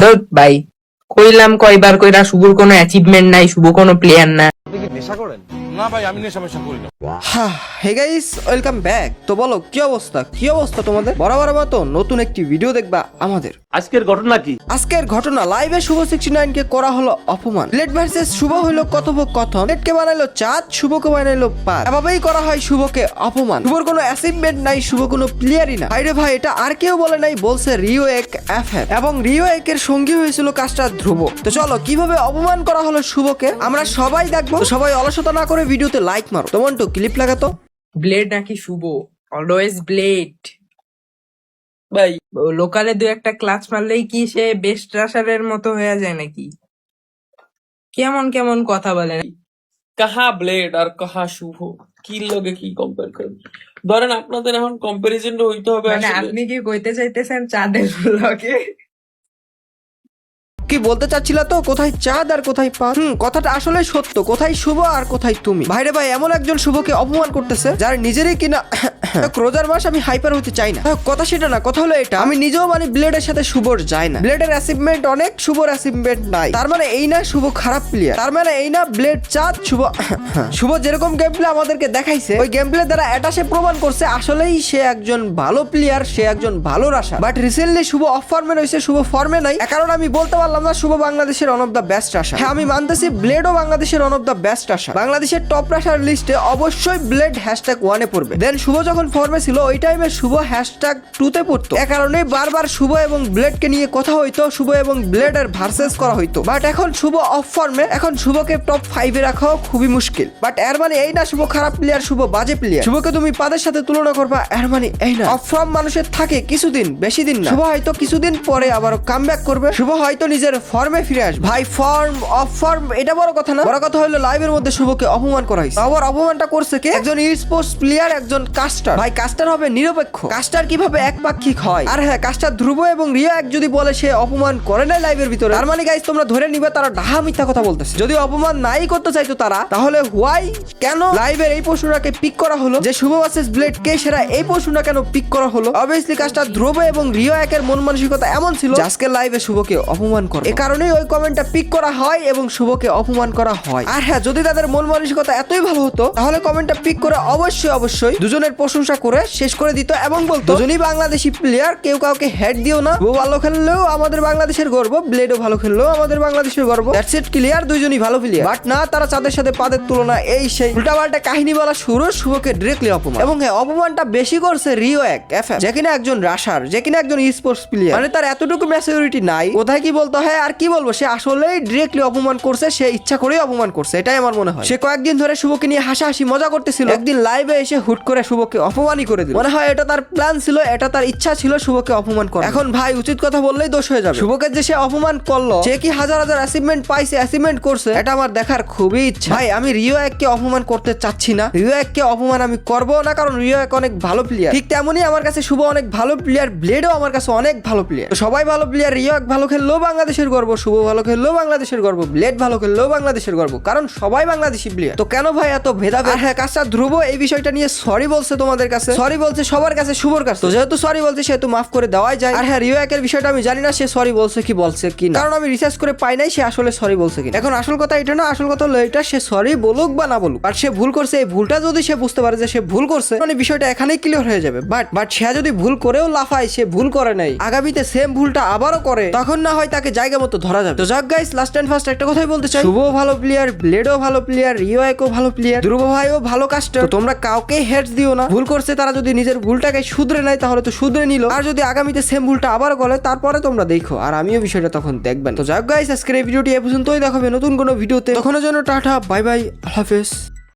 ভাই কইলাম কয়বার কইরা শুভর কোনো অ্যাচিভমেন্ট নাই, শুভ কোনো প্লেয়ার না। আপনি কি নেশা করেন? না ভাই, আমি নেশা করি না। Hey guys, welcome back. তো বলো কি অবস্থা তোমাদের? বরাবর মতো নতুন একটি ভিডিও দেখবা আমাদের। আজকের ঘটনা কি? আজকের ঘটনা, লাইভে শুভ 69 কে করা হলো অপমান। প্লেট ভার্সেস শুভ হইলো কথোপকথন। প্লেটকে বানাইলো চাঁদ, শুভকে বানাইলো পার। এভাবেই করা হয় শুভকে অপমান। শুভর কোনো অ্যাচিভমেন্ট নাই, শুভ কোনো প্লেয়ারই না। আরে ভাই, এটা আর কেউ বলে নাই, বলছে রিও এক এফএফ। এবং রিও একের সঙ্গী হয়েছিল কাজটা ধ্রুব। তো চলো কিভাবে অপমান করা হলো শুভকে আমরা সবাই দেখবো। তো সবাই অলসতা না করে ভিডিওতে লাইক মারো। তোমার তো ক্লিপ লাগাতো। ব্লেড নাকি শুভ, অলওয়েজ ব্লেড। ভাই লোকালে দু একটা ক্লাচ মারলেই কি সে বেস্ট রাশারের মতো হয়ে যায় নাকি? কেমন কেমন কথা বলেন। কাহা ব্লেড আর কাহা শুভ, কি লগে কি কম্পেয়ার করেন? ধরেন আপনাদের এখন কম্পারিজনটা হইতে হবে মানে আসলে। আপনি কি কইতে চাইতেছেন চাঁদের লগে? কি বলতে চাচ্ছিলা তো, কোথায় চাঁদ আর কোথায় পাঁচ? কথাটা আসলে সত্য। কোথায় শুভ আর কোথায় তুমি? ভাইরে ভাই, এমন একজন শুভকে অপমান করতেছে যার নিজেরই কিনা রোজার মাস। আমি হাইপার হতে চাই না, কথা সেটা না। কথা হলো এটা, আমি নিজেও মানে ব্লেডের সাথে শুভর যায় না। ব্লেডের অ্যাচিভমেন্ট অনেক, শুভর অ্যাচিভমেন্ট নাই। তার মানে এই না শুভ খারাপ প্লেয়ার, তার মানে এই না ব্লেড চাঁদ শুভ শুভ যেরকম গেম প্লে আমাদেরকে দেখাইছে, ওই গেম প্লে দ্বারা এটা সে প্রমাণ করছে আসলেই সে একজন ভালো প্লেয়ার, সে একজন ভালো রাশার। বাট রিসেন্টলি শুভ অফ ফর্মে রয়েছে, শুভ ফর্মে নাই। কারণ আমি বলতে পারলাম না শুভ বাংলাদেশের one of the best rusher. হ্যাঁ, আমি মানতেছি ব্লেডও বাংলাদেশের one of the best rusher. বাংলাদেশের টপ রাশার লিস্টে অবশ্যই ব্লেড হ্যাশট্যাগ 1-এ পড়বে। দেন শুভ যখন ফর্মে ছিল ওই টাইমে শুভ হ্যাশট্যাগ 2-তে পড়তো। এ কারণে বারবার শুভ এবং ব্লেডকে নিয়ে কথা হইতো, শুভ এবং ব্লেডের ভার্সেস করা হইতো। বাট এখন শুভ অফ ফর্মে, এখন শুভকে টপ 5-এ রাখাও খুবই মুশকিল। বাট এর মানে এই না শুভ খারাপ প্লেয়ার, শুভ বাজে প্লেয়ার। শুভকে তুমি পাদের সাথে তুলনা করবা, এর মানে এই না। অফ ফর্ম মানুষের থাকে কিছুদিন, বেশি দিন না। শুভ হয়তো কিছুদিন পরে আবার কামব্যাক করবে, শুভ হয়তো নিজের ফর্মে ফিরে আসবে। ভাই ফর্ম অফ ফর্ম এটা বড় কথা না, বড় কথা হলো লাইভের মধ্যে শুভকে অপমান করা হয়েছে। আবার অপমানটা করছে কে? একজন ই স্পোর্টস প্লেয়ার, একজন কাস্টার। ভাই কাস্টার হবে নিরপেক্ষ, কাস্টার কিভাবে একপাক্ষিক হয়? আর হ্যাঁ, কাস্টার ধ্রুব এবং রিয়া এক যদি বলে সে অপমান করে নাই লাইভের ভিতরে, তার মানে গাইস তোমরা ধরে নিবে তারা ডাহা মিথ্যা কথা বলতেছে। যদি অপমান নাই করতে চাইতো তারা, তাহলে হোয়াই কেন লাইভের এই প্রশ্নটাকে পিক করা হলো যে শুভ ভার্সেস ব্লেড কে সেরা? এই প্রশ্নটা কেন পিক করা হলো? অবভিয়াসলি কাস্টার ধ্রুব এবং রিয়া একের মন মানসিকতা এমন ছিল আজকে লাইভে শুভকে অপমান করে। এই কারণেই ওই কমেন্টটা পিক করা হয় এবং শুভকে অপমান করা হয়। আর হ্যাঁ, যদি তাদের মন মানসিকতা এতই ভালো হতো তাহলে কমেন্টটা পিক করে অবশ্যই দুজনের প্রশংসা করে শেষ করে দিত এবং বলতো দুজনই বাংলাদেশি প্লেয়ার, কেউ কাউকে হেড দিও না। ও ভালো খেললেও আমাদের বাংলাদেশের গর্ব, ব্লেডও ভালো খেললেও আমাদের বাংলাদেশের গর্ব। দ্যাটস ইট, ক্লিয়ার, দুইজনই ভালো প্লেয়ার। বাট না, তারা চাঁদের সাথে পাদের তুলনা, এই সেই উল্টাপাল্টা কাহিনী বলা শুরু, শুভকে ডিরেক্টলি অপমান। এবং হ্যাঁ, অপমানটা বেশি করছে রিও এক এফএফ, যে কিনা একজন রাশার, যে কিনা একজন স্পোর্টস প্লেয়ার। মানে তার এতটুকু ম্যাচুরিটি নাই, কোথায় কি বলতে হয় আর কি বলবো। সে আসলেই ডিরেক্টলি অপমান করছে, সে ইচ্ছা করেই অপমান করছে, এটাই আমার মনে হয়। সে কয়েকদিন ধরে শুভকে নিয়ে হাসাহাসি মজা করতেছিল, একদিন লাইভে এসে হুট করে শুভকে অপমানই করে দিল। মনে হয় এটা তার প্ল্যান ছিল, এটা তার ইচ্ছা ছিল শুভকে অপমান করা। এখন ভাই উচিত কথা বললেই দোষ হয়ে যাবে। শুভকে যে সে অপমান করলো, সে কি হাজার হাজার অ্যাচিভমেন্ট পাইছে, অ্যাচিভমেন্ট করছে, এটা আমার দেখার খুবই ইচ্ছা। ভাই আমি রিও এককে অপমান করতে চাচ্ছি না, রিও এককে অপমান আমি করবো না, কারণ রিও এক অনেক ভালো প্লেয়ার। ঠিক তেমনই আমার কাছে শুভ অনেক ভালো প্লেয়ার, ব্লেডও আমার কাছে অনেক ভালো প্লেয়ার। সবাই ভালো প্লেয়ার, রিও এক ভালো খেললেও বাংলাদেশের গর্ব, শুভ ভালো খেললেও বাংলাদেশের গর্ব, ব্লেড ভালো খেললেও বাংলাদেশের গর্ব, কারণ সবাই বাংলাদেশি প্লেয়ার। তো কেন ভাই এত ভেদাভেদ? হ্যাঁ, কাজটা ধ্রুব এই বিষয়টা নিয়ে সরি বলছে তোমাদের কাছে, সরি বলছে সবার কাছে, শুভর কাছে। তো যেহেতু সরি বলছে সেহেতু মাফ করে দেওয়াই যায়। আর হ্যাঁ, রিও একের বিষয়টা আমি জানি না সে সরি বলছে কি বলছে কি না, কারণ আমি রিসার্চ করে পাই নাই সে আসলে সরি বলছে কি। এখন আসল কথা এটা না, আসল কথা হলো এটা, সে সরি বলুক বা না বলুক, আর সে ভুল করছে। এই ভুলটা যদি সে বুঝতে পারে যে সে ভুল করছে, মানে বিষয়টা এখানেই ক্লিয়ার হয়ে যাবে। বাট সে যদি ভুল করেও লাফায়, সে ভুল করে নাই, আগামীতে সেম ভুলটা আবারও করে, তখন না হয় তাকে জায়গা মতো ধরা যাবে। তো যাক গাইস, লাস্ট এন্ড ফার্স্ট একটা কথাই বলতে চাই, শুভ ভালো প্লেয়ার, ব্লেডও ভালো প্লেয়ার, রিও একও ভালো প্লেয়ার, ধ্রুব ভাইও ভালো কাস্টার। তোমরা কাউকে হেডস দিও না। ভুল করছে তারা যদি নিজের ভুলটাকে শুধরে নেয় তাহলে তো শুধরে নিল, আর যদি আগামীতে সেম ভুলটা আবার করে তারপরে তোমরা দেখো, আর আমিও বিষয়টা তখন দেখবেন। তো যাক গাইস, আজকের এই ভিডিওটি এ পর্যন্তই, দেখাবে নতুন কোনো ভিডিওতে। তখনের জন্য টাটা, বাই বাই, আল্লাহ হাফেজ।